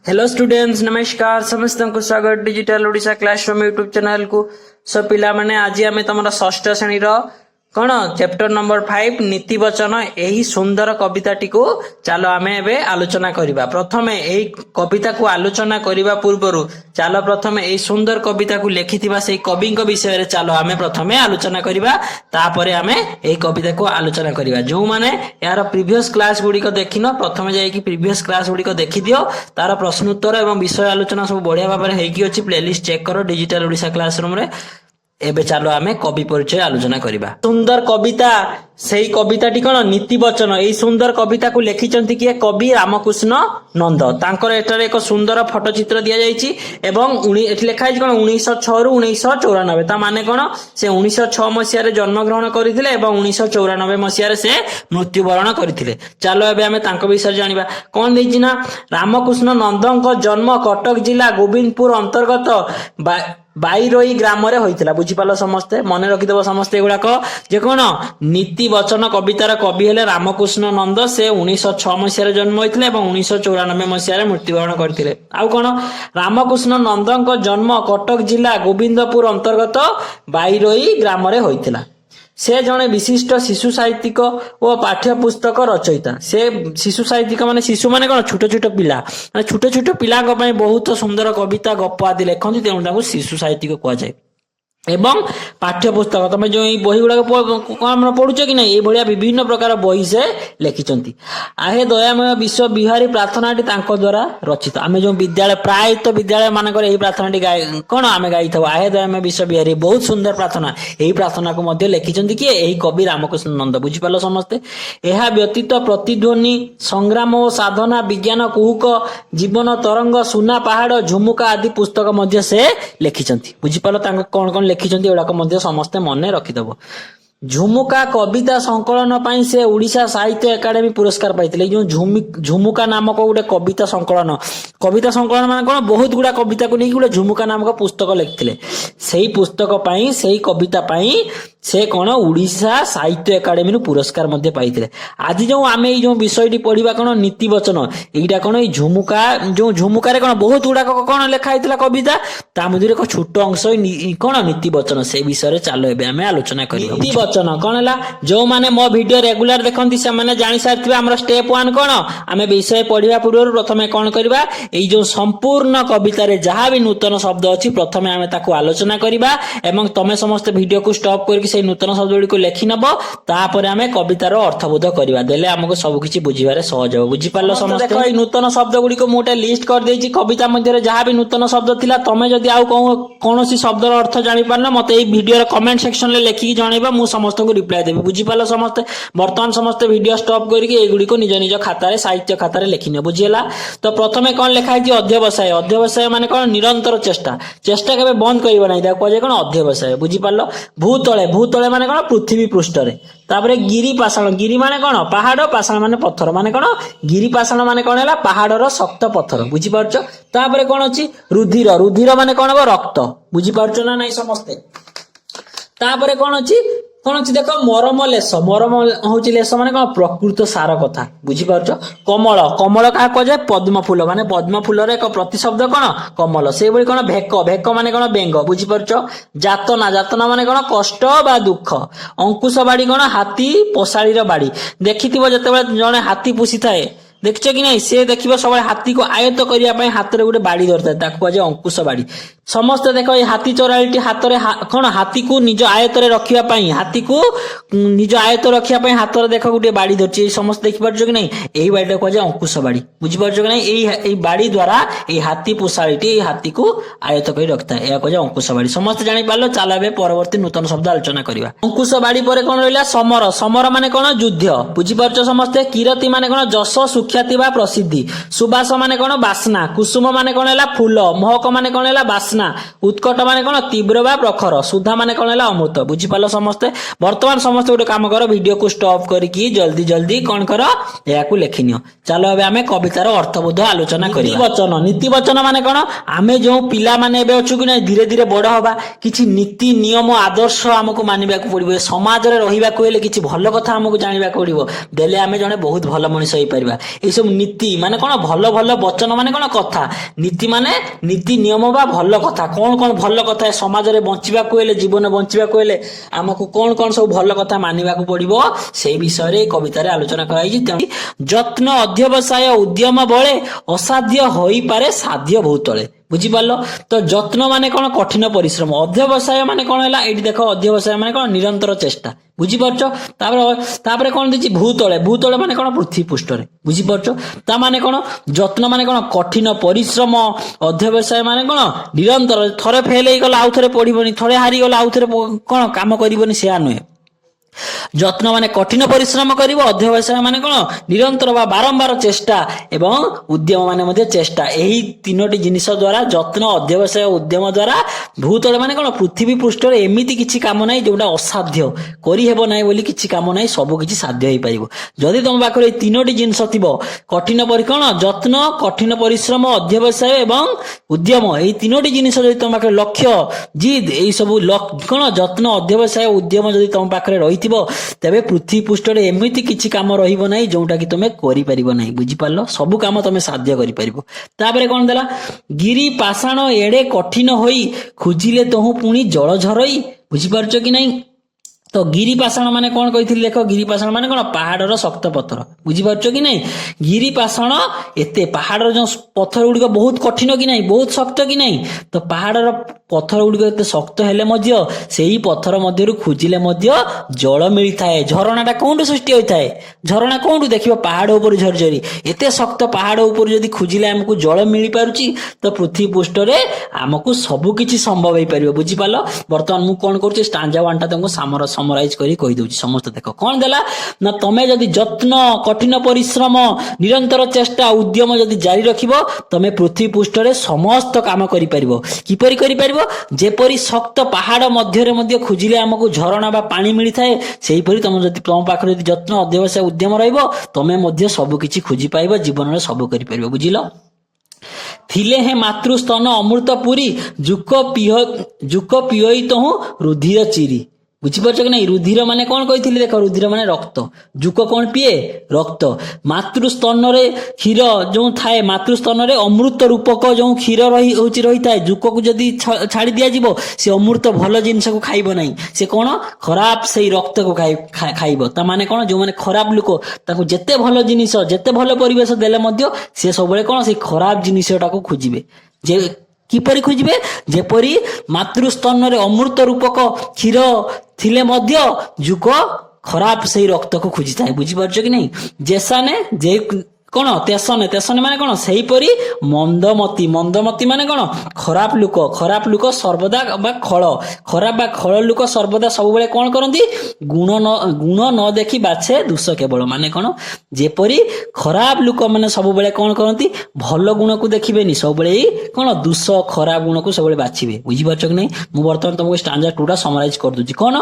Hello students, नमस्कार। समस्त को स्वागत digital Odisha classroom YouTube channel को। सो पिला माने आज आमे तमरा षष्ठ श्रेणी रो कौन चैप्टर नंबर 5 नीति वचन यही सुंदर कविताटी को चलो आमे एबे आलोचना करिबा। प्रथमे एही कविता को आलोचना करिबा पूर्वरु चलो प्रथमे एही सुंदर कविता को लिखिथिबा सेही कवि विषय रे चलो आमे प्रथमे आलोचना करिबा, तापरे आमे एही कविता को आलोचना करिबा। जो माने यार प्रीवियस क्लास गुडी को देखिनो प्रथमे जाई कि प्रीवियस क्लास गुडी को देखि दियो, तार प्रश्न उत्तर एवं विषय आलोचना सब बढ़िया भाबरे हेकी अछि। प्लेलिस्ट चेक करो डिजिटल ओडिशा क्लासरूम रे। एबे चलो आमे कवि परिचय आलोचना करिबा। सुंदर कविता सेही कविताटी कोन नीति वचन। एही सुंदर कविता को लिखिचंती कि कवि रामकृष्ण नंद। तांकर एटारे एक सुंदर फोटो चित्र दिया जायछि एवं एठी लेखा है कोन 1906 रु 1994। ता माने कोन से 1906 मसिया रे जन्म ग्रहण करिथिले एवं 1994 मसिया रे से मृत्युवरण करिथिले। चलो एबे आमे तांको विषय जानिबा। कोन देछि ना रामकृष्ण नंदଙ୍କ जन्म कटक जिला गोविंदपुर अंतर्गत बाईरोई ग्राम रे होइतिला। बुझी पालो समस्ते, मन रखि देबो समस्ते एगुडा को जे कोन नीति वचन कवितार कवि हेले रामकृष्ण नंद। से 1906 मसिया रे जन्म होइतिले एवं 1994 मसिया रे मृत्युवरण करथिले। आउ कोन रामकृष्ण नंदଙ୍କ जन्म कटक जिला गोविंदपुर अंतर्गत बाईरोई ग्राम रे होइतिला। से जने विशिष्ट शिशु साहित्यिक और पाठ्य पुस्तक रचयिता। से शिशु साहित्यिक माने शिशु माने कोन छोट छोट पिला, माने छोट छोट पिला को पई बहुत सुंदर कविता गप आदि लेखନ୍ତି, तेणु ताको शिशु साहित्यिक कुआ जाय। एवं पाठ्य पुस्तक तमे जो बही गुडा हम पढ़ुछ कि नहीं, ये विभिन्न प्रकार बही से लिखिं। आहे दयामय विश्व बिहारी प्रार्थनाटी तांको द्वारा रचित। आमे जो विद्यालय प्रायतः विद्यालय मानकर यही प्रार्थनाटी कौन आमे गाई था आहे दयामय विश्व बिहारी, बहुत सुंदर प्रार्थना। यही प्रार्थना को मध्य लिखिं कि यही कवि रामकृष्ण नंद। बुझिपाल समस्ते। यह व्यतीत प्रतिध्वनि संग्राम और साधना विज्ञान कुहुक जीवन तरंग सुना पहाड़ झुमुका आदि पुस्तक मध्य से लिखिं। बुझिपाल कौन कौन लिखिं एगुड़ाक मध्य समस्ते मन रखिदेव। झुमुका कविता संकलन पाई से ओडिशा साहित्य एकाडेमी पुरस्कार पाइथिले। जो झुमुका नामक गोटे कविता संकलन माने कोन बहुत गुडा कविता को नहीं गोटे झुमुका नामक पुस्तक लिखिथिले। सेही पुस्तक पाई सेही कविता पाई से कोन ओडिशा साहित्य एकाडेमी नु पुरस्कार मध्ये पाइथिले। आज जो आमे जो विषयटी पढिबा कोन नीति वचन, एइडा कोन ई झुमुका जो झुमुका रे कोन बहुत गुडा कोन लेखा आइथिला कविता, ता मध्ये एक छोट अंश कोन नीति वचन। से विषय रे चालो एबे आमे आलोचना करिबा। नीति वचन कोन हला, जो माने मो वीडियो रेगुलर देखंती से माने जानि सारथिबा हमर स्टेप 1 कोन। आमे विषय पढिबा पूर्व प्रथमे कोन करिबा, एई जो संपूर्ण कविता रे जहा भी नूतन शब्द अछि प्रथमे आमे ताको आलोचना करिबा एवं तमे समस्त वीडियो को स्टॉप करके से नूतन शब्द गुडी को लेखि नबो। तापर आमे कवितार अर्थबोध करिबा, देले हमको सब किछि बुझिबारे सहज हो। बुझि पालो समस्त। देखो ई नूतन शब्द गुडी को मोटे लिस्ट कर देछि। कविता मध्ये रे जहा भी नूतन शब्द थिला, तमे जदी आउ कोनोसी शब्दर अर्थ जानि पारना मते ई वीडियो रे कमेंट सेक्शन ले लेखि जणैबा, मु समस्त को रिप्लाई देबी। बुझि पालो समस्त। वर्तमान समस्त वीडियो स्टॉप करके ए गुडी को निज निज खाता रे साहित्य खाता रे लेखिने। बुझिला। तो प्रथमे कोन लेखा है कि अध्यवसाय। अध्यवसाय माने कोन निरंतर चेष्टा। चेष्टा केबे बंद करिबा नै, ता कोजे कोन अध्यवसाय। बुझि पालो। भूतले। भूतले माने कोन पृथ्वी पृष्ठ रे। तापरे गिरी पाषाण। गिरी माने कोन पहाड़, पाषाण माने पत्थर। माने कोन गिरी पाषाण माने कोन हला पहाड़र शक्त पत्थर। बुझि पारछो। तापरे कोन अछि रुधिर। रुधिर माने कोन हो रक्त। बुझि पारछो ना नै समस्ते। तापरे कोन अछि देखो मरम लेस। मरम होची लेस माने कोन प्रकृत सार कथा। बुझि पारछो। कमल। कमल का को जाय पद्म फूल। माने पद्म फूल रे एक प्रतिशब्द कोन कमल। से बळी कोन भेक। भेक माने कोन बेंग। बुझि पारछो। जातना। जातना माने कोन कष्ट बा दुख। अंकुश बाड़ी कोन हाथी पोसाळी रो बाड़ी। देखिथिबो जते जने हाथी पुसी थाए, देखछ कि नहीं, से देखिबो सब हाथी को आयत्त करिया पई हाथ रे गुटे बाड़ी धरता, ताको कहे अंकुश बाड़ी। समस्त देखो ये हाथी चोराळीटी हाथ रे कोन हाथी को निज आयत्त रे रखिया पई, हाथी को निज आयत्त रखिया पई हाथ रे देखो गुटे बाड़ी धरछि। समस्त देखि पारछ कि नहीं, एही बाड़ीटा कहे अंकुश बाड़ी। बुझि पारछ कि नहीं, एही बाड़ी द्वारा एही हाथी पोसाळीटी एही हाथी को आयत्त करि रखता है, एया कहे अंकुश बाड़ी। समस्त जानि पारलो। चाल एबे परवर्ती नूतन शब्द आलोचना करिवा। अंकुश बाड़ी परे कोन रहला समर। समर माने कोन युद्ध। बुझि पारछ समस्त। कीरति माने कोन जस सुख्याति बा प्रसिद्धि। सुबास माने कोन बासना। कुसुम माने कोन हला फूल। महक माने कोन हला बासना। ବାସ୍ନା, ଉତ୍କଟ ମାନେ କଣ ତୀବ୍ର ବା ପ୍ରଖର, ସୁଧା ମାନେ କଣ ହେଲା ଅମୃତ। ବୁଝିପାରିଲ ସମସ୍ତେ? ବର୍ତ୍ତମାନ ସମସ୍ତେ ଗୋଟେ କାମ କର, ଭିଡିଓକୁ ଷ୍ଟପ୍ କରିକି ଜଲ୍ଦି ଜଲ୍ଦି କଣ କର, ଏହାକୁ ଲେଖିନିଅ। ଚାଲ ଏବେ ଆମେ କବିତାର ଅର୍ଥବୋଧ ଆଲୋଚନା କରିବା। ନୀତିବଚନ, ନୀତିବଚନ ମାନେ କଣ, ଆମେ ଯୋଉ ପିଲାମାନେ ଏବେ ଅଛୁ କି ନାଇଁ ଧୀରେ ଧୀରେ ବଡ ହବା, କିଛି ନୀତି ନିୟମ ଆଦର୍ଶ ଆମକୁ ମାନିବାକୁ ପଡିବ। ଏ ସମାଜରେ ରହିବାକୁ ହେଲେ କିଛି ଭଲ କଥା ଆମକୁ ଜାଣିବାକୁ ପଡିବ, ଦେଲେ ଆମେ ଜଣେ ବହୁତ ଭଲ ମଣିଷ ହେଇପାରିବା। ଏଇସବୁ ନୀତି ମାନେ କଣ, ଭଲ ଭଲ ବଚନ ମାନେ କଣ କଥା, ନୀତି ମାନେ ନୀତି ନିୟମ ବା ଭଲ କଥା। କଣ କଣ ଭଲ କଥା ଏ ସମାଜରେ ବଞ୍ଚିବାକୁ ହେଲେ, ଜୀବନ ବଞ୍ଚିବାକୁ ହେଲେ ଆମକୁ କଣ କଣ ସବୁ ଭଲ କଥା ମାନିବାକୁ ପଡିବ, ସେଇ ବିଷୟରେ କବିତାରେ ଆଲୋଚନା କରାଯାଇଛି। ତେଣୁ ଯତ୍ନ ଅଧ୍ୟବସାୟ ଉଦ୍ୟମ ବଳେ ଅସାଧ୍ୟ ହୋଇପାରେ ସାଧ୍ୟ ବହୁତଳେ। ବୁଝିପାରିଲ? ତ ଯତ୍ନ ମାନେ କଣ, କଠିନ ପରିଶ୍ରମ। ଅଧ୍ୟବସାୟ ମାନେ କଣ ହେଲା, ଏଇଠି ଦେଖ ଅଧ୍ୟବସାୟ ମାନେ କଣ, ନିରନ୍ତର ଚେଷ୍ଟା। ବୁଝିପାରୁଛ? ତାପରେ କଣ ଦେଇଛି, ଭୂତଳେ। ଭୂତଳେ ମାନେ କଣ, ପୃଥିବୀ ପୃଷ୍ଠରେ। ବୁଝିପାରୁଛ? ତା ମାନେ କଣ, ଯତ୍ନ ମାନେ କଣ, କଠିନ ପରିଶ୍ରମ। ଅଧ୍ୟବସାୟ ମାନେ କଣ, ନିରନ୍ତର। ଥରେ ଫେଲ ହେଇଗଲା ଆଉ ଥରେ ପଢିବନି, ଥରେ ହାରିଗଲା ଆଉ ଥରେ କଣ କାମ କରିବନି, ସେୟା ନୁହେଁ। ଯତ୍ନ ମାନେ କଠିନ ପରିଶ୍ରମ କରିବ, ଅଧ୍ୟବସାୟ ମାନେ କଣ, ନିରନ୍ତର ବା ବାରମ୍ବାର ଚେଷ୍ଟା, ଏବଂ ଉଦ୍ୟମ ମାନେ ମଧ୍ୟ ଚେଷ୍ଟା। ଏହି ତିନୋଟି ଜିନିଷ ଦ୍ଵାରା, ଯତ୍ନ ଅଧ୍ୟବସାୟ ଉଦ୍ୟମ ଦ୍ଵାରା ଭୂତଳ ମାନେ କଣ, ପୃଥିବୀ ପୃଷ୍ଠରେ ଏମିତି କିଛି କାମ ନାହିଁ ଯୋଉଟା ଅସାଧ୍ୟ, କରିହେବ ନାହିଁ ବୋଲି କିଛି କାମ ନାହିଁ, ସବୁ କିଛି ସାଧ୍ୟ ହେଇପାରିବ ଯଦି ତମ ପାଖରେ ଏଇ ତିନୋଟି ଜିନିଷ ଥିବ। କଠିନ କଣ, ଯତ୍ନ, କଠିନ ପରିଶ୍ରମ, ଅଧ୍ୟବସାୟ ଏବଂ ଉଦ୍ୟମ, ଏଇ ତିନୋଟି ଜିନିଷ ଯଦି ତମ ପାଖରେ, ଲକ୍ଷ୍ୟ ଜିଦ୍, ଏଇ ସବୁ କଣ, ଯତ୍ନ ଅଧ୍ୟବସାୟ ଉଦ୍ୟମ ଯଦି ତମ ପାଖରେ ରହିଥିବ, ତେବେ ପୃଥିବୀ ପୃଷ୍ଠରେ ଏମିତି କିଛି କାମ ରହିବ ନାହିଁ ଯୋଉଟା କି ତମେ କରିପାରିବ ନାହିଁ। ବୁଝିପାରିଲ? ସବୁ କାମ ତମେ ସାଧ୍ୟ କରିପାରିବ। ତାପରେ କଣ ଦେଲା, ଗିରି ପାଷାଣ ଏଡେ କଠିନ ହୋଇ ଖୋଜିଲେ ତହୁଁ ପୁଣି ଜଳ ଝରଇ। ବୁଝିପାରୁଛ କି ନାଇଁ? ତ ଗିରି ପାଷାଣ ମାନେ କଣ କହିଥିଲି ଦେଖ, ଗିରି ପାଷାଣ ମାନେ କଣ, ପାହାଡର ଶକ୍ତ ପଥର। ବୁଝିପାରୁଛ କି ନାଇଁ? ଗିରି ପାଷାଣ, ଏତେ ପାହାଡର ଯୋଉ ପଥର ଗୁଡିକ ବହୁତ କଠିନ କି ନାହିଁ, ବହୁତ ଶକ୍ତ କି ନାହିଁ। ତ ପାହାଡର ପଥର ଗୁଡିକ ଏତେ ଶକ୍ତ ହେଲେ ମଧ୍ୟ, ସେଇ ପଥର ମଧ୍ୟରୁ ଖୋଜିଲେ ମଧ୍ୟ ଜଳ ମିଳିଥାଏ। ଝରଣା ଟା କୋଉଠୁ ସୃଷ୍ଟି ହୋଇଥାଏ? ଝରଣା କୋଉଠୁ ଦେଖିବ, ପାହାଡ ଉପରୁ ଝରିଝରି। ଏତେ ଶକ୍ତ ପାହାଡ ଉପରୁ ଯଦି ଖୋଜିଲେ ଆମକୁ ଜଳ ମିଳିପାରୁଛି, ତ ପୃଥିବୀ ପୃଷ୍ଠରେ ଆମକୁ ସବୁ କିଛି ସମ୍ଭବ ହେଇପାରିବ। ବୁଝିପାରିଲ? ବର୍ତ୍ତମାନ ମୁଁ କଣ କରୁଛି, ଷ୍ଟାଞ୍ଜା 1 ଟା ତମକୁ ସମରାଇଜ କରି କହିଦଉଛି। ସମସ୍ତେ ଦେଖ କଣ ଦେଲା ନା, ତମେ ଯଦି ଯତ୍ନ, କଠିନ ପରିଶ୍ରମ, ନିରନ୍ତର ଚେଷ୍ଟା, ଉଦ୍ୟମ ଯଦି ଜାରି ରଖିବ, ତମେ ପୃଥିବୀ ପୃଷ୍ଠରେ ସମସ୍ତ କାମ କରିପାରିବ। କିପରି କରିପାରିବ? ଯେପରି ଶକ୍ତ ପାହାଡ ମଧ୍ୟରେ ମଧ୍ୟ ଖୋଜିଲେ ଆମକୁ ଝରଣା ବା ପାଣି ମିଳିଥାଏ, ସେହିପରି ତମ ପାଖରେ ଯଦି ଯତ୍ନ, ଅଧ୍ୟବସାୟ, ଉଦ୍ୟମ ରହିବ, ତମେ ମଧ୍ୟ ସବୁ କିଛି ଖୋଜି ପାଇବ, ଜୀବନରେ ସବୁ କରିପାରିବ। ବୁଝିଲ? ଥିଲେ ହେ ମାତୃସ୍ତନ ଅମୃତ ପୁରୀ, ଜୁକ ପିଅଇ ତହୁଁ ରୁଧିର ଚିରି। ବୁଝିପାରୁଛ କି ନାଇଁ? ରୁଧିର ମାନେ କଣ କହିଥିଲି ଦେଖ, ରୁଧିର ମାନେ ରକ୍ତ। ଜୁକ କଣ ପିଏ? ରକ୍ତ। ମାତୃସ୍ତନରେ କ୍ଷୀର ଯୋଉ ଥାଏ, ମାତୃସ୍ତନରେ ଅମୃତ ରୂପକ ଯୋଉ କ୍ଷୀର ରହିଥାଏ, ଜୁକକୁ ଯଦି ଛାଡି ଦିଆଯିବ, ସେ ଅମୃତ ଭଲ ଜିନିଷକୁ ଖାଇବ ନାହିଁ, ସେ କଣ, ଖରାପ ସେଇ ରକ୍ତକୁ ଖାଇବ। ତା ମାନେ କଣ, ଯୋଉମାନେ ଖରାପ ଲୋକ, ତାଙ୍କୁ ଯେତେ ଭଲ ଜିନିଷ, ଯେତେ ଭଲ ପରିବେଶ ଦେଲେ ମଧ୍ୟ ସେ ସବୁବେଳେ କଣ, ସେଇ ଖରାପ ଜିନିଷଟାକୁ ଖୋଜିବେ। ଯେ କିପରି ଖୋଜିବେ? ଯେପରି ମାତୃସ୍ତନରେ ଅମୃତ ରୂପକ କ୍ଷୀର ଥିଲେ ମଧ୍ୟ ଜୁକ ଖରାପ ସେଇ ରକ୍ତକୁ ଖୋଜିଥାଏ। ବୁଝିପାରୁଛ କି ନାଇଁ? ଜେସାନେ ଯେ କଣ, ତେସନେ ମାନେ କଣ, ସେଇପରି ମନ୍ଦମତି। ମନ୍ଦମତି ମାନେ କଣ, ଖରାପ ଲୋକ। ଖରାପ ଲୋକ ସର୍ବଦା ବା ଖରାପ ବା ଖଳ ଲୋକ ସର୍ବଦା ସବୁବେଳେ କଣ କରନ୍ତି, ଗୁଣ ନ ଦେଖି ବାଛେ ଦୋଷ କେବଳ। ମାନେ କଣ, ଯେପରି ଖରାପ ଲୋକ ମାନେ ସବୁବେଳେ କଣ କରନ୍ତି, ଭଲ ଗୁଣକୁ ଦେଖିବେନି, ସବୁବେଳେ ଏଇ କଣ, ଦୋଷ, ଖରାପ ଗୁଣକୁ ସବୁବେଳେ ବାଛିବେ। ବୁଝିପାରୁଛ କି ନାଇଁ? ମୁଁ ବର୍ତ୍ତମାନ ତମକୁ ଷ୍ଟାଞ୍ଜା 2 ଟା ସମରାଇଜ କରିଦଉଛି। କଣ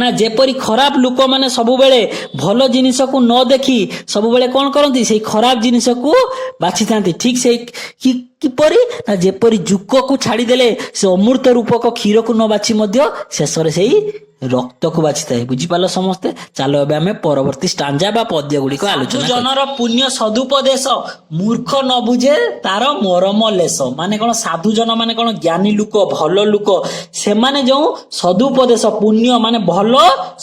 ନା, ଯେପରି ଖରାପ ଲୋକମାନେ ସବୁବେଳେ ଭଲ ଜିନିଷକୁ ନ ଦେଖି ସବୁବେଳେ କଣ କରନ୍ତି, ସେଇ ଖରାପ ଜିନିଷକୁ ବାଛିଥାନ୍ତି। ଠିକ ସେଇ କିପରି ନା, ଯେପରି ଜୁକକୁ ଛାଡିଦେଲେ ସେ ଅମୃତ ରୂପକ କ୍ଷୀରକୁ ନ ବାଛି ମଧ୍ୟ ଶେଷରେ ସେଇ ରକ୍ତକୁ ବାଛିଥାଏ। ବୁଝିପାରିଲ ସମସ୍ତେ? ଚାଲ ଏବେ ଆମେ ପରବର୍ତ୍ତୀ ଷ୍ଟାଞ୍ଜା ବା ପଦ୍ୟ ଗୁଡିକ ଆଲୋଚନା। ଜନର ପୁଣ୍ୟ ସଦୁପଦେଶ, ମୂର୍ଖ ନ ବୁଝେ ତାର ମରମ ଲେଶ। ମାନେ କଣ, ସାଧୁଜନ ମାନେ କଣ, ଜ୍ଞାନୀ ଲୋକ, ଭଲ ଲୋକ, ସେମାନେ ଯୋଉ ସଦୁପଦେଶ, ପୁଣ୍ୟ ମାନେ ଭଲ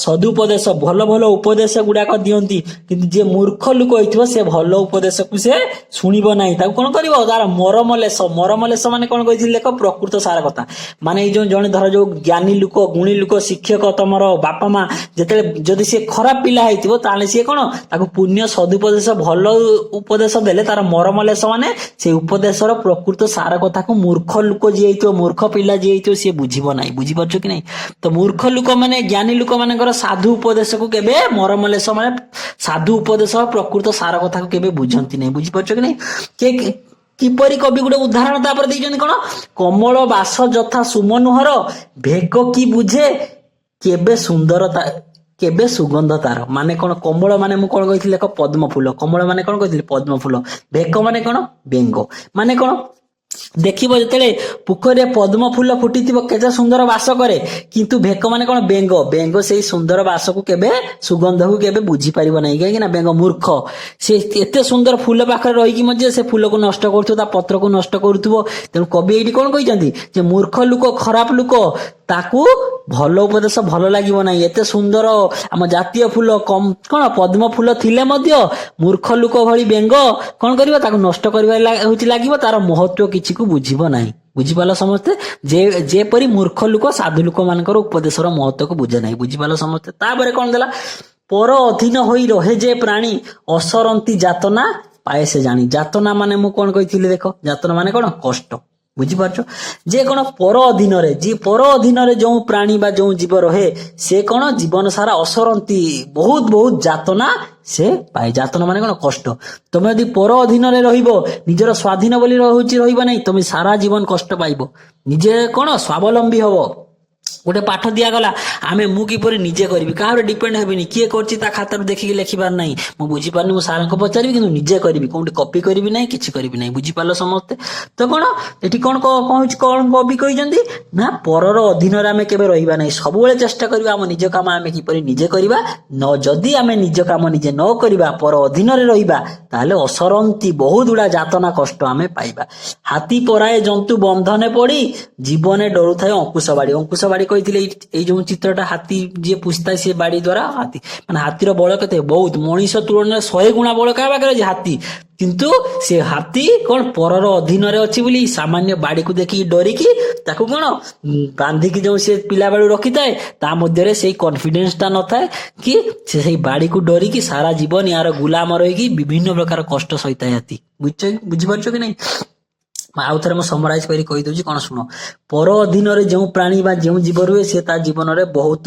ସଦୁପଦେଶ, ଭଲ ଭଲ ଉପଦେଶ ଗୁଡାକ ଦିଅନ୍ତି, କିନ୍ତୁ ଯିଏ ମୂର୍ଖ ଲୋକ ହେଇଥିବ, ସେ ଭଲ ଉପଦେଶକୁ ସେ ଶୁଣିବ ନାହିଁ। ତାକୁ କଣ କରିବ, ତାର ମରମ ଲେଶ। ମରମ ଲେଶ ମାନେ କଣ କହିଥିଲି ଦେଖ, ପ୍ରକୃତ ସାର କଥା। ମାନେ ଏଇ ଯୋଉ ଜଣେ ଧର ଯୋଉ ଜ୍ଞାନୀ ଲୋକ, ଗୁଣୀ ଲୋକ, ଶିକ୍ଷକ, ତମର ବାପା ମା, ଯେତେବେଳେ ଯଦି ସିଏ ଖରାପ ପିଲା ହେଇଥିବ, ତାହେଲେ ସିଏ କଣ, ତାକୁ ପୁଣ୍ୟ ସଦୁପଦେଶ, ଭଲ ଉପଦେଶ ଦେଲେ, ତାର ମରମ ଲେଶ ମାନେ ସେଇ ଉପଦେଶର ପ୍ରକୃତ ସାର କଥାକୁ ମୂର୍ଖ ଲୋକ ଯିଏ ହେଇଥିବ, ମୂର୍ଖ ପିଲା ଯିଏ ହେଇଥିବ, ସିଏ ବୁଝିବ ନାହିଁ। ବୁଝିପାରୁଛ କି ନାଇଁ? ତ ମୂର୍ଖ ଲୋକ ମାନେ, ଜ୍ଞାନୀ ଲୋକ ମାନଙ୍କର ସାଧୁ ଉପଦେଶକୁ କେବେ, ମରମ ଲେଶ ମାନେ ସାଧୁ ଉପଦେଶ, ପ୍ରକୃତ ସାର କଥାକୁ କେବେ ବୁଝନ୍ତି ନାହିଁ। ବୁଝିପାରୁଛ କି ନାଇଁ? କିପରି କବି ଗୋଟେ ଉଦାହରଣ ତାପରେ ଦେଇଛନ୍ତି କଣ, କମଳ ବାସ ଯଥା ସୁମନୁହର ଭେକ କି ବୁଝେ କେବେ ସୁନ୍ଦରତା କେବେ ସୁଗନ୍ଧ ତାର। ମାନେ କଣ, କମଳ ମାନେ ମୁଁ କଣ କହିଥିଲି ଦେଖ ପଦ୍ମ ଫୁଲ, କମଳ ମାନେ କଣ କହିଥିଲି ପଦ୍ମ ଫୁଲ, ଭେକ ମାନେ କଣ ବେଙ୍ଗ। ମାନେ କଣ, ଦେଖିବ ଯେତେବେଳେ ପୋଖରୀରେ ପଦ୍ମ ଫୁଲ ଫୁଟିଥିବ କେତେ ସୁନ୍ଦର ବାସ କରେ, କିନ୍ତୁ ଭେକ ମାନେ କଣ ବେଙ୍ଗ, ବେଙ୍ଗ ସେଇ ସୁନ୍ଦର ବାସକୁ କେବେ ସୁଗନ୍ଧକୁ କେବେ ବୁଝିପାରିବ ନାହିଁ, କାହିଁକି ନା ବେଙ୍ଗ ମୂର୍ଖ। ସେ ଏତେ ସୁନ୍ଦର ଫୁଲ ପାଖରେ ରହିକି ମଧ୍ୟ ସେ ଫୁଲକୁ ନଷ୍ଟ କରୁଥିବ, ତା ପତ୍ରକୁ ନଷ୍ଟ କରୁଥିବ। ତେଣୁ କବି ଏଇଠି କଣ କହିଛନ୍ତି ଯେ ମୂର୍ଖ ଲୋକ, ଖରାପ ଲୋକ, ତାକୁ ଭଲ ଉପଦେଶ ଭଲ ଲାଗିବ ନାହିଁ। ଏତେ ସୁନ୍ଦର ଆମ ଜାତୀୟ ଫୁଲ କଣ ପଦ୍ମ ଫୁଲ ଥିଲେ ମଧ୍ୟ ମୂର୍ଖ ଲୋକ ଭଳି ବେଙ୍ଗ କଣ କରିବ, ତାକୁ ନଷ୍ଟ କରିବା ହଉଛି ଲାଗିବ, ତାର ମହତ୍ଵ କିଛିକୁ ବୁଝିବ ନାହିଁ। ବୁଝିପାରିଲ ସମସ୍ତେ, ଯେପରି ମୂର୍ଖ ଲୋକ ସାଧୁ ଲୋକ ମାନଙ୍କର ଉପଦେଶର ମହତ୍ଵକୁ ବୁଝେ ନାହିଁ। ବୁଝିପାରିଲ ସମସ୍ତେ। ତାପରେ କଣ ଦେଲା, ପର ଅଧୀନ ହୋଇ ରହେ ଯେ ପ୍ରାଣୀ ଅସରନ୍ତି ଯାତନା ପାଏ ସେ ଜାଣି। ଯାତନା ମାନେ ମୁଁ କଣ କହିଥିଲି ଦେଖ, ଯାତନା ମାନେ କଣ କଷ୍ଟ। ବୁଝିପାରୁଛ, ଯେ କଣ ପର ଅଧୀନରେ, ଯିଏ ପର ଅଧୀନରେ ଯୋଉ ପ୍ରାଣୀ ବା ଯୋଉ ଜୀବ ରହେ ସେ କଣ ଜୀବନ ସାରା ଅସରନ୍ତି ବହୁତ ବହୁତ ଯାତନା ସେ ପାଏ। ଯାତନା ମାନେ କଣ କଷ୍ଟ। ତମେ ଯଦି ପର ଅଧୀନରେ ରହିବ, ନିଜର ସ୍ୱାଧୀନ ବୋଲି ହଉଛି ରହିବ ନାହିଁ, ତମେ ସାରା ଜୀବନ କଷ୍ଟ ପାଇବ। ନିଜେ କଣ ସ୍ୱାବଲମ୍ବୀ ହବ। ଗୋଟେ ପାଠ ଦିଆଗଲା, ଆମେ ମୁଁ କିପରି ନିଜେ କରିବି, କାହାର ଡିପେଣ୍ଡ ହେବିନି, କିଏ କରୁଛି ତା ଖାତାରୁ ଦେଖିକି ଲେଖିବାର ନାହିଁ, ମୁଁ ବୁଝିପାରୁନି ମୁଁ ସାରଙ୍କୁ ପଚାରିବି, କିନ୍ତୁ ନିଜେ କରିବି, କୋଉଠି କପି କରିବି ନାହିଁ, କିଛି କରିବି ନାହିଁ। ବୁଝିପାରିଲ ସମସ୍ତେ। ତ କଣ ଏଠି କଣ କହୁଛି, କଣ କବି କହିଛନ୍ତି ନା ପରର ଅଧୀନରେ ଆମେ କେବେ ରହିବା ନାହିଁ, ସବୁବେଳେ ଚେଷ୍ଟା କରିବା ଆମ ନିଜ କାମ ଆମେ କିପରି ନିଜେ କରିବା। ଯଦି ଆମେ ନିଜ କାମ ନିଜେ ନ କରିବା, ପର ଅଧୀନରେ ରହିବା, ତାହେଲେ ଅସରନ୍ତି ବହୁତ ଗୁଡା ଯାତନା କଷ୍ଟ ଆମେ ପାଇବା। ହାତୀ ପରାଏ ଜନ୍ତୁ ବନ୍ଧନେ ପଡି ଜୀବନେ ଡରୁଥାଏ ଅଙ୍କୁଶ ବାଡି। ଅଙ୍କୁଶ ବାଡି କହିଥିଲେ ଏଇ ଯୋଉ ଚିତ୍ରଟା, ହାତୀ ଯିଏ ପୁଷିଥାଏ ସେ ବାଡି ଦ୍ଵାରା, ହାତୀ ମାନେ ହାତୀର ବଳ କେତେ, ବହୁତ, ମଣିଷ ତୁଳନାରେ 100 ଗୁଣା ବଳ କାହା ପାଖରେ ଅଛି, ହାତୀ। କିନ୍ତୁ ସେ ହାତୀ କଣ ପରର ଅଧୀନରେ ଅଛି ବୋଲି ସାମାନ୍ୟ ବାଡିକୁ ଦେଖିକି ଡରିକି ତାକୁ କଣ ବାନ୍ଧିକି ଯୋଉ ସେ ପିଲା ବେଳୁ ରଖିଥାଏ, ତା ମଧ୍ୟରେ ସେଇ କନଫିଡେନ୍ସ ଟା ନଥାଏ କି ସେ ସେଇ ବାଡିକୁ ଡରିକି ସାରା ଜୀବନ ୟାର ଗୁଲାମ ରହିକି ବିଭିନ୍ନ ପ୍ରକାର କଷ୍ଟ ସହିଥାଏ ହାତୀ। ବୁଝିପାରୁଛ କି ନାଇଁ। ଆଉ ଥରେ ମୁଁ ସମରାଇଜ କରି କହିଦଉଛି, କଣ ଶୁଣ, ପର ଅଧୀନରେ ଯେଉଁ ପ୍ରାଣୀ ବା ଯେଉଁ ଜୀବ ରୁହେ ସେ ତା ଜୀବନରେ ବହୁତ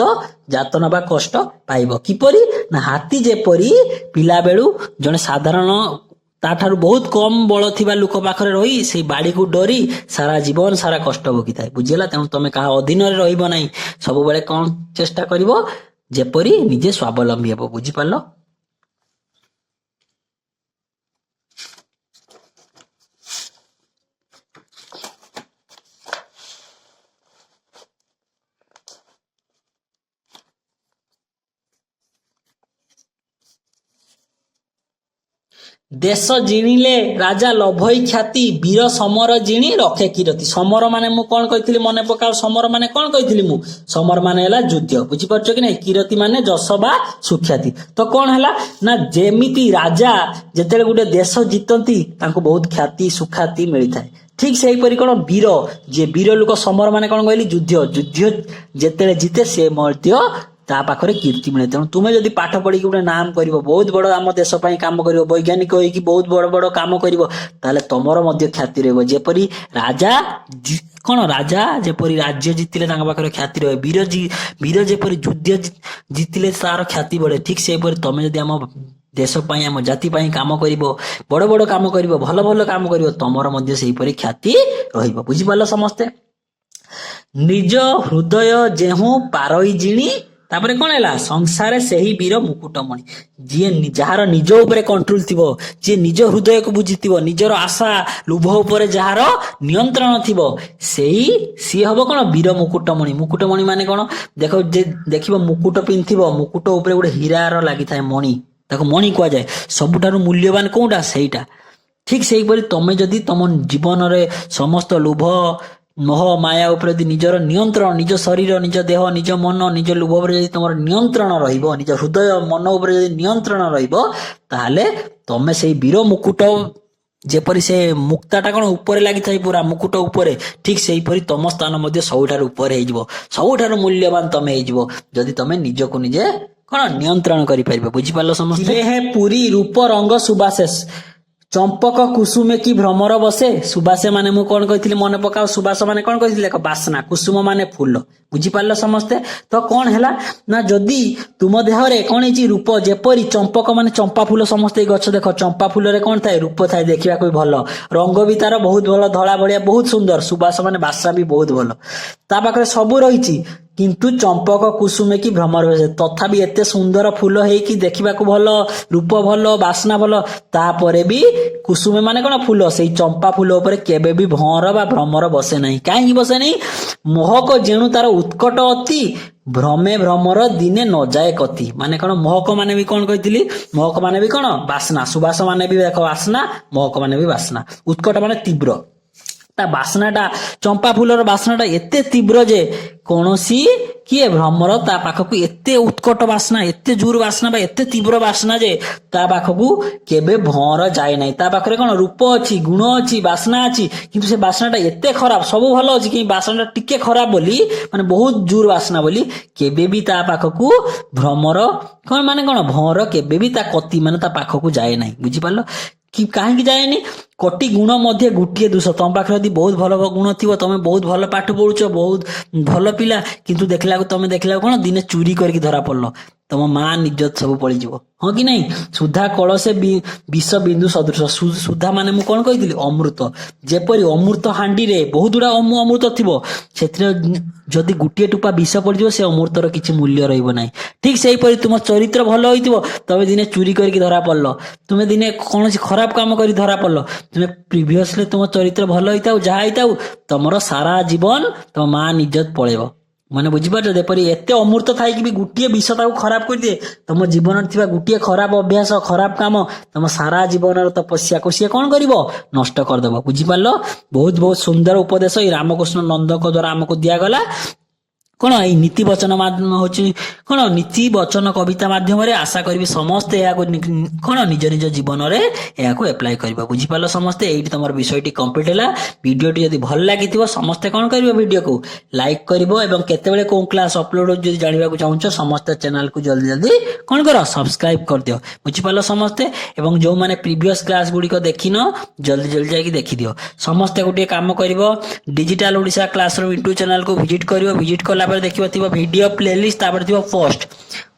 ଯାତନା ବା କଷ୍ଟ ପାଇବ। କିପରି ନା ହାତୀ ଯେପରି ପିଲା ବେଳୁ ଜଣେ ସାଧାରଣ ତାଠାରୁ ବହୁତ କମ ବଳ ଥିବା ଲୋକ ପାଖରେ ରହି ସେଇ ବାଡିକୁ ଡରି ସାରା ଜୀବନ ସାରା କଷ୍ଟ ଭୋଗିଥାଏ। ବୁଝିଲା। ତେଣୁ ତମେ କାହା ଅଧୀନରେ ରହିବ ନାହିଁ, ସବୁବେଳେ କଣ ଚେଷ୍ଟା କରିବ, ଯେପରି ନିଜେ ସ୍ୱାବଲମ୍ବୀ ହେବ। ବୁଝିପାରିଲ। ଦେଶ ଜିଣିଲେ ରାଜା ଲଭଇ ଖ୍ୟାତି ବୀର ସମର ଜିଣି ରଖେ କିରତି। ସମର ମାନେ ମୁଁ କଣ କହିଥିଲି ମନେ ପକାଅ, ସମର ମାନେ କଣ କହିଥିଲି ମୁଁ, ସମର ମାନେ ହେଲା ଯୁଦ୍ଧ। ବୁଝିପାରୁଛ କି ନାଇଁ। କିରତି ମାନେ ଯଶ ବା ସୁଖ୍ୟାତି। ତ କଣ ହେଲା ନା ଯେମିତି ରାଜା ଯେତେବେଳେ ଗୋଟେ ଦେଶ ଜିତନ୍ତି ତାଙ୍କୁ ବହୁତ ଖ୍ୟାତି ସୁଖ୍ୟାତି ମିଳିଥାଏ, ଠିକ ସେଇପରି କଣ ବୀର, ଯିଏ ବୀର ଲୋକ, ସମର ମାନେ କଣ କହିଲି ଯୁଦ୍ଧ, ଯୁଦ୍ଧ ଯେତେବେଳେ ଜିତେ ସେ ମଧ୍ୟ ତା ପାଖରେ କୀର୍ତ୍ତି ମିଳେ। ତେଣୁ ତୁମେ ଯଦି ପାଠ ପଢିକି ଗୋଟେ ନାମ କରିବ, ବହୁତ ବଡ ଆମ ଦେଶ ପାଇଁ କାମ କରିବ, ବୈଜ୍ଞାନିକ ହେଇକି ବହୁତ ବଡ ବଡ କାମ କରିବ, ତାହେଲେ ତମର ମଧ୍ୟ ଖ୍ୟାତି ରହିବ। ଯେପରି ରାଜା କଣ, ରାଜା ଯେପରି ରାଜ୍ୟ ଜିତିଲେ ତାଙ୍କ ପାଖରେ ଖ୍ୟାତି ରହେ, ବୀର ଯେପରି ଯୁଦ୍ଧ ଜିତିଲେ ତାର ଖ୍ୟାତି ବଢେ, ଠିକ ସେପରି ତମେ ଯଦି ଆମ ଦେଶ ପାଇଁ ଆମ ଜାତି ପାଇଁ କାମ କରିବ, ବଡ ବଡ କାମ କରିବ, ଭଲ ଭଲ କାମ କରିବ, ତମର ମଧ୍ୟ ସେଇପରି ଖ୍ୟାତି ରହିବ। ବୁଝିପାରିଲ ସମସ୍ତେ। ନିଜ ହୃଦୟ ଯେହୁ ପାରଇ ଜିଣି, ତାପରେ କଣ ହେଲା, ସଂସାରେ ସେହି ବୀର ମୁକୁଟମଣି। ଯିଏ ଯାହାର ନିଜ ଉପରେ କଣ୍ଟ୍ରୋଲ ଥିବ, ଯିଏ ନିଜ ହୃଦୟକୁ ବୁଝିଥିବ, ନିଜର ଆଶା ଲୋଭ ଉପରେ ଯାହାର ନିୟନ୍ତ୍ରଣ ଥିବ, ସିଏ ହବ କଣ ବୀର ମୁକୁଟମଣି। ମୁକୁଟମଣି ମାନେ କଣ ଦେଖ, ଯେ ଦେଖିବ ମୁକୁଟ ପିନ୍ଧିଥିବ, ମୁକୁଟ ଉପରେ ଗୋଟେ ହୀରାର ଲାଗିଥାଏ ମଣି, ତାକୁ ମଣି କୁହାଯାଏ। ସବୁଠାରୁ ମୂଲ୍ୟବାନ କୋଉଟା, ସେଇଟା। ଠିକ ସେଇପରି ତମେ ଯଦି ତମ ଜୀବନରେ ସମସ୍ତ ଲୋଭ ମୋହ ମାୟା ଉପରେ ଯଦି ନିଜର ନିୟନ୍ତ୍ରଣ, ନିଜ ଶରୀର, ନିଜ ଦେହ, ନିଜ ମନ, ନିଜ ଲୋଭ ଉପରେ ଯଦି ତମର ନିୟନ୍ତ୍ରଣ ରହିବ, ନିଜ ହୃଦୟ ମନ ଉପରେ ଯଦି ନିୟନ୍ତ୍ରଣ ରହିବ, ତାହେଲେ ତମେ ସେଇ ବୀର ମୁକୁଟ, ଯେପରି ସେ ମୁକ୍ତାଟା କଣ ଉପରେ ଲାଗିଥାଏ ପୁରା ମୁକୁଟ ଉପରେ, ଠିକ ସେଇପରି ତମ ସ୍ଥାନ ମଧ୍ୟ ସବୁଠାରୁ ଉପରେ ହେଇଯିବ, ସବୁଠାରୁ ମୂଲ୍ୟବାନ ତମେ ହେଇଯିବ, ଯଦି ତମେ ନିଜକୁ ନିଜେ କଣ ନିୟନ୍ତ୍ରଣ କରିପାରିବ। ବୁଝିପାରିଲ ସମସ୍ତେ। ପୁରୀ ରୂପ ରଙ୍ଗ ସୁବାଶେଷ, ଚମ୍ପକ କୁସୁମେ କି ଭ୍ରମର ବସେ। ସୁବାସେ ମାନେ ମୁଁ କଣ କହିଥିଲି ମନେ ପକାଅ। ସୁବାସ ମାନେ କଣ କହିଥିଲି ଦେଖ ବାସ୍ନା, କୁସୁମ ମାନେ ଫୁଲ। ବୁଝିପାରିଲ ସମସ୍ତେ? ତ କଣ ହେଲା ନା ଯଦି ତୁମ ଦେହରେ କଣ ହେଇଛି ରୂପ ଯେପରି ଚମ୍ପକ ମାନେ ଚମ୍ପା ଫୁଲ, ସମସ୍ତେ ଏଇ ଗଛ ଦେଖ ଚମ୍ପା ଫୁଲରେ କଣ ଥାଏ ରୂପ ଥାଏ, ଦେଖିବାକୁ ବି ଭଲ, ରଙ୍ଗ ବି ତାର ବହୁତ ଭଲ, ଧଳା ଭଳିଆ ବହୁତ ସୁନ୍ଦର। ସୁବାସ ମାନେ ବାସ୍ନା ବି ବହୁତ ଭଲ, ତା ପାଖରେ ସବୁ ରହିଛି। କିନ୍ତୁ ଚମ୍ପକ କୁସୁମେ କି ଭ୍ରମର ବସେ, ତଥାପି ଏତେ ସୁନ୍ଦର ଫୁଲ ହେଇକି ଦେଖିବାକୁ ଭଲ, ରୂପ ଭଲ, ବାସ୍ନା ଭଲ, ତାପରେ ବି କୁସୁମେ ମାନେ କଣ ଫୁଲ, ସେଇ ଚମ୍ପା ଫୁଲ ଉପରେ କେବେ ବି ଭଁର ବା ଭ୍ରମର ବସେ ନାହିଁ। କାହିଁକି ବସେ ନାହିଁ? ମହକ ଯେଣୁ ତାର ଉତ୍କଟ ଅତି, ଭ୍ରମେ ଭ୍ରମର ଦିନେ ନ ଯାଏ କତି। ମାନେ କଣ ମହକ ମାନେ ବି କଣ କହିଥିଲି, ମହକ ମାନେ ବି କଣ ବାସ୍ନା, ସୁବାସ ମାନେ ବି ଦେଖ ବାସ୍ନା, ମହକ ମାନେ ବି ବାସ୍ନା, ଉତ୍କଟ ମାନେ ତୀବ୍ର। ତା ବାସ୍ନାଟା, ଚମ୍ପା ଫୁଲର ବାସ୍ନାଟା ଏତେ ତୀବ୍ର ଯେ କୌଣସି କିଏ ଭ୍ରମର ତା ପାଖକୁ, ଏତେ ଉତ୍କଟ ବାସ୍ନା, ଏତେ ଜୋର ବାସ୍ନା ବା ଏତେ ତୀବ୍ର ବାସ୍ନା ଯେ ତା ପାଖକୁ କେବେ ଭଁର ଯାଏ ନାହିଁ। ତା ପାଖରେ କଣ ରୂପ ଅଛି, ଗୁଣ ଅଛି, ବାସ୍ନା ଅଛି, କିନ୍ତୁ ସେ ବାସ୍ନାଟା ଏତେ ଖରାପ, ସବୁ ଭଲ ଅଛି କିନ୍ତୁ ବାସ୍ନାଟା ଟିକେ ଖରାପ ବୋଲି, ମାନେ ବହୁତ ଜୋର ବାସ୍ନା ବୋଲି କେବେ ବି ତା ପାଖକୁ ଭ୍ରମର କଣ ମାନେ କଣ ଭଁର କେବେ ବି ତା କତି ମାନେ ତା ପାଖକୁ ଯାଏ ନାହିଁ। ବୁଝିପାରିଲ? କି କାହିଁକି ଯାଏନି? କୋଟି ଗୁଣ ମଧ୍ୟ ଗୋଟିଏ ଦୋଷ। ତମ ପାଖରେ ଯଦି ବହୁତ ଭଲ ଗୁଣ ଥିବ, ତମେ ବହୁତ ଭଲ ପାଠ ପଢୁଛ, ବହୁତ ଭଲ ପିଲା, କିନ୍ତୁ ତମେ ଦେଖିଲାକୁ କଣ ଦିନେ ଚୁରି କରିକି ଧରା ପଡିଲ, ତମ ମା ଇଜ୍ଜତ ସବୁ ପଳେଇଯିବ। ହଁ କି ନାଇଁ? ସୁଧା କଳସେ ବିଷ ବିନ୍ଦୁ ସଦୃଶ। ସୁଧା ମାନେ ମୁଁ କଣ କହିଥିଲି ଅମୃତ। ଯେପରି ଅମୃତ ହାଣ୍ଡିରେ ବହୁତ ଗୁଡା ଅମୃତ ଥିବ, ସେଥିରେ ଯଦି ଗୋଟିଏ ଟୋପା ବିଷ ପଡିଯିବ ସେ ଅମୃତର କିଛି ମୂଲ୍ୟ ରହିବ ନାହିଁ। ଠିକ ସେଇପରି ତୁମ ଚରିତ୍ର ଭଲ ହେଇଥିବ, ତମେ ଦିନେ ଚୁରି କରିକି ଧରା ପଡିଲ, ତୁମେ ଦିନେ କୌଣସି ଖରାପ କାମ କରି ଧରା ପଡିଲ, ତୁମେ ପ୍ରିଭିୟସଲି ତୁମ ଚରିତ୍ର ଭଲ ହେଇଥାଉ ଯାହା ହେଇଥାଉ, ତମର ସାରା ଜୀବନ ତମ ମା ଇଜ୍ଜତ ପଳେଇବ। ମାନେ ବୁଝିପାରୁଛ? ଯେପରି ଏତେ ଅମୃତ ଥାଇକି ବି ଗୋଟିଏ ବିଷ ତାକୁ ଖରାପ କରିଦିଏ, ତମ ଜୀବନରେ ଥିବା ଗୋଟିଏ ଖରାପ ଅଭ୍ୟାସ, ଖରାପ କାମ, ତମ ସାରା ଜୀବନର ତପସ୍ୟାକୁ ସିଏ କଣ କରିବ? ନଷ୍ଟ କରିଦବ। ବୁଝିପାରିଲ? ବହୁତ ବହୁତ ସୁନ୍ଦର ଉପଦେଶ ଏଇ ରାମକୃଷ୍ଣ ନନ୍ଦଙ୍କ ଦ୍ଵାରା ଆମକୁ ଦିଆଗଲା। କଣ ଏଇ ନୀତି ବଚନ ହଉଛି କଣ ନୀତି ବଚନ କବିତା ମାଧ୍ୟମରେ। ଆଶା କରିବି ସମସ୍ତେ ଏହାକୁ କଣ ନିଜ ନିଜ ଜୀବନରେ ଏହାକୁ ଆପ୍ଲାଏ କରିବ। ବୁଝିପାରିଲ ସମସ୍ତେ? ଏଇଠି ତମର ବିଷୟଟି କମ୍ପ୍ଲିଟ ହେଲା। ଭିଡିଓଟି ଯଦି ଭଲ ଲାଗିଥିବ ସମସ୍ତେ କଣ କରିବ? ଭିଡିଓକୁ ଲାଇକ୍ କରିବ ଏବଂ କେତେବେଳେ କୋଉ କ୍ଲାସ ଅପଲୋଡ ହଉଛି ଯଦି ଜାଣିବାକୁ ଚାହୁଁଛ ସମସ୍ତେ ଚ୍ୟାନେଲକୁ ଜଲ୍ଦି ଜଲ୍ଦି କଣ କର? ସବସ୍କ୍ରାଇବ କରିଦିଅ। ବୁଝିପାରିଲ ସମସ୍ତେ? ଏବଂ ଯୋଉମାନେ ପ୍ରିଭିୟସ କ୍ଲାସ ଗୁଡିକ ଦେଖିନ, ଜଲ୍ଦି ଜଲ୍ଦି ଯାଇକି ଦେଖିଦିଅ। ସମସ୍ତେ ଗୋଟିଏ କାମ କରିବ, ଡିଜିଟାଲ ଓଡିଶା କ୍ଲାସରୁମ ୟୁଟ୍ୟୁବ ଚ୍ୟାନେଲକୁ ଭିଜିଟ କରିବ। ଭିଜିଟ କଲା ପରେ ଦେଖିବ ଥିବ ଭିଡିଓ ପ୍ଲେଲିଷ୍ଟ, ତାପରେ ଥିବ ପୋଷ୍ଟ।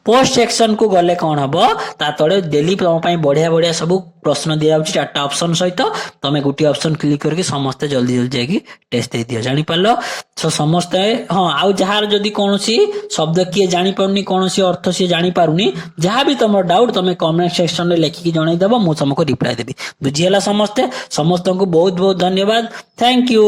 ପୋଷ୍ଟ ସେକ୍ସନ କୁ ଗଲେ କଣ ହବ? ତା ତଳେ ଡେଲି ତମ ପାଇଁ ବଢିଆ ବଢିଆ ସବୁ ପ୍ରଶ୍ନ ଦିଆଯାଉଛି 4ଟା ଅପସନ ସହିତ। ତମେ ଗୋଟିଏ ଅପସନ କ୍ଲିକ କରିକି ସମସ୍ତେ ଜଲ୍ଦି ଜଲ୍ଦି ଯାଇକି ଟେଷ୍ଟ ଦେଇଦିଅ। ଜାଣିପାରିଲ? ସମସ୍ତେ ହଁ, ଆଉ ଯାହାର ଯଦି କୌଣସି ଶବ୍ଦ କିଏ ଜାଣିପାରୁନି, କୌଣସି ଅର୍ଥ ସିଏ ଜାଣିପାରୁନି, ଯାହା ବି ତମର ଡାଉଟ ତମେ କମେଣ୍ଟ ସେକ୍ସନରେ ଲେଖିକି ଜଣେଇଦବ, ମୁଁ ତମକୁ ରିପ୍ଲାଏ ଦେବି। ବୁଝିହେଲା ସମସ୍ତେ? ସମସ୍ତଙ୍କୁ ବହୁତ ବହୁତ ଧନ୍ୟବାଦ। Thank you.